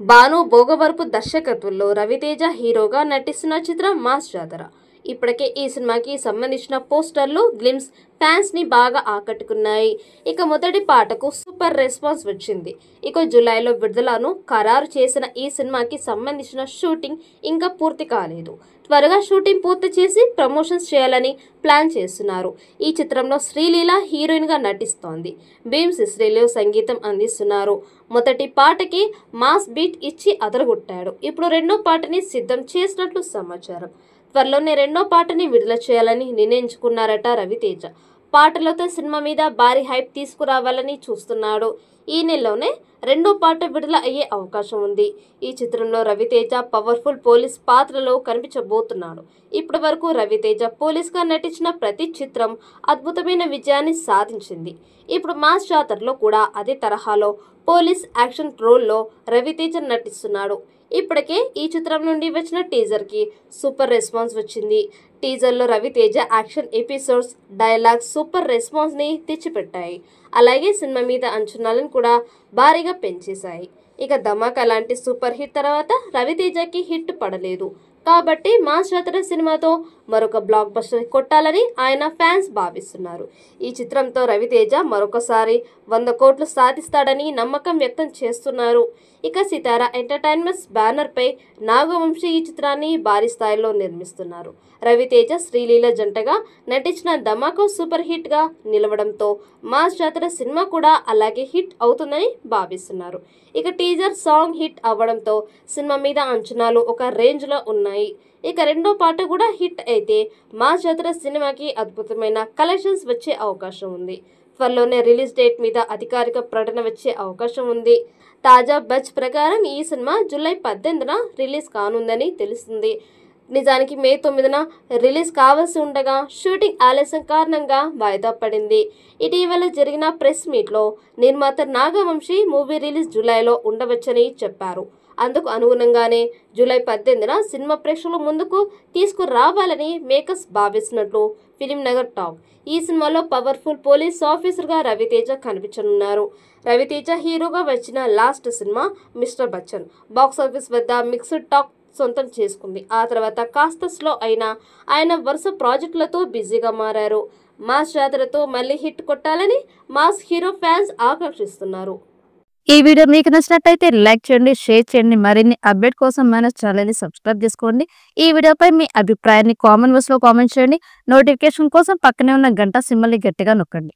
భాను భోగవరపు దర్శకత్వంలో రవితేజ హీరోగా నటిస్తున్న చిత్రం మాస్ జాతర. ఇప్పటికే ఈ సినిమాకి సంబంధించిన పోస్టర్లు, గ్లిమ్స్ ఫ్యాన్స్ ని బాగా ఆకట్టుకున్నాయి. ఇక మొదటి పాటకు సూపర్ రెస్పాన్స్ వచ్చింది. ఇక జూలైలో విడుదలను ఖరారు చేసిన ఈ సినిమాకి సంబంధించిన షూటింగ్ ఇంకా పూర్తి కాలేదు. త్వరగా షూటింగ్ పూర్తి చేసి ప్రమోషన్స్ చేయాలని ప్లాన్ చేస్తున్నారు. ఈ చిత్రంలో శ్రీలీల హీరోయిన్ గా నటిస్తోంది. భీమ్స్ శ్రీలీల సంగీతం అందిస్తున్నారు. మొదటి పాటకి మాస్ బీట్ ఇచ్చి అదరగొట్టాడు. ఇప్పుడు రెండో పాటని సిద్ధం చేసినట్లు సమాచారం. త్వరలోనే రెండో పాటని విడుదల చేయాలని నిర్ణయించుకున్నారట రవితేజ. పాటలతో సినిమా మీద భారీ హైప్ తీసుకురావాలని చూస్తున్నాడు. ఈ నెలలోనే రెండో పాట విడుదల అయ్యే అవకాశం ఉంది. ఈ చిత్రంలో రవితేజ పవర్ఫుల్ పోలీస్ పాత్రలో కనిపించబోతున్నాడు. ఇప్పటి వరకు రవితేజ పోలీస్గా నటించిన ప్రతి చిత్రం అద్భుతమైన విజయాన్ని సాధించింది. ఇప్పుడు మాస్ జాతరలో కూడా అదే తరహాలో పోలీస్ యాక్షన్ రోల్లో రవితేజ నటిస్తున్నాడు. ఇప్పటికే ఈ చిత్రం నుండి వచ్చిన టీజర్కి సూపర్ రెస్పాన్స్ వచ్చింది. టీజర్లో Raviteja action episodes, dialogues super రెస్పాన్స్ని తెచ్చిపెట్టాయి. అలాగే సినిమా మీద అంచనాలను కూడా భారీగా పెంచేశాయి. ఇక ధమాకా లాంటి సూపర్ హిట్ తర్వాత రవితేజకి హిట్ పడలేదు. కాబట్టి మాస్ జాతర సినిమాతో మరొక బ్లాక్ బస్టర్ కొట్టాలని ఆయన ఫ్యాన్స్ భావిస్తున్నారు. ఈ చిత్రంతో రవితేజ మరొకసారి 100 కోట్లు సాధిస్తాడని నమ్మకం వ్యక్తం చేస్తున్నారు. ఇక సితారా ఎంటర్టైన్మెంట్స్ బ్యానర్పై నాగవంశీ ఈ చిత్రాన్ని భారీ స్థాయిలో నిర్మిస్తున్నారు. రవితేజ, శ్రీలీల జంటగా నటించిన ధమాకా సూపర్ హిట్గా నిలవడంతో మాస్ జాతర సినిమా కూడా అలాగే హిట్ అవుతుందని భావిస్తున్నారు. ఇక టీజర్ సాంగ్ హిట్ అవ్వడంతో సినిమా మీద అంచనాలు ఒక రేంజ్లో ఉన్నాయి. ఇక రెండో పాట కూడా హిట్ అయితే మాస్ జాతర సినిమాకి అద్భుతమైన కలెక్షన్స్ వచ్చే అవకాశం ఉంది. త్వరలోనే రిలీజ్ డేట్ మీద అధికారిక ప్రకటన వచ్చే అవకాశం ఉంది. తాజా బజ్ ప్రకారం ఈ సినిమా జూలై 18న రిలీజ్ కానుందని తెలుస్తుంది. నిజానికి మే 9న రిలీజ్ కావాల్సి ఉండగా షూటింగ్ ఆలస్యం కారణంగా వాయిదా పడింది. ఇటీవల జరిగిన ప్రెస్ మీట్లో నిర్మాత నాగవంశీ మూవీ రిలీజ్ జూలైలో ఉండవచ్చని చెప్పారు. అందుకు అనుగుణంగానే జూలై 18న సినిమా ప్రేక్షకుల ముందుకు తీసుకురావాలని మేకర్స్ భావిస్తున్నట్లు ఫిలిం నగర్ టాక్. ఈ సినిమాలో పవర్ఫుల్ పోలీస్ ఆఫీసర్గా రవితేజ కనిపించనున్నారు. రవితేజ హీరోగా వచ్చిన last cinema mister Bachchan box office వద్ద మిక్స్డ్ టాక్ సొంతం చేసుకుంది. ఆ తర్వాత కాస్త స్లో అయినా ఆయన వరుస ప్రాజెక్టులతో బిజీగా మారారు. మాస్ జాతరతో మళ్ళీ హిట్ కొట్టాలని మాస్ హీరో ఫ్యాన్స్ ఆకాంక్షిస్తున్నారు. ఈ వీడియో మీకు నచ్చినట్లయితే లైక్ చేయండి, షేర్ చేయండి. మరిన్ని అప్డేట్ కోసం మన ఛానల్ని సబ్స్క్రైబ్ చేసుకోండి. ఈ వీడియోపై మీ అభిప్రాయాన్ని కామెంట్ బాక్స్లో కామెంట్ చేయండి. నోటిఫికేషన్ కోసం పక్కనే ఉన్న గంట సింబల్ని గట్టిగా నొక్కండి.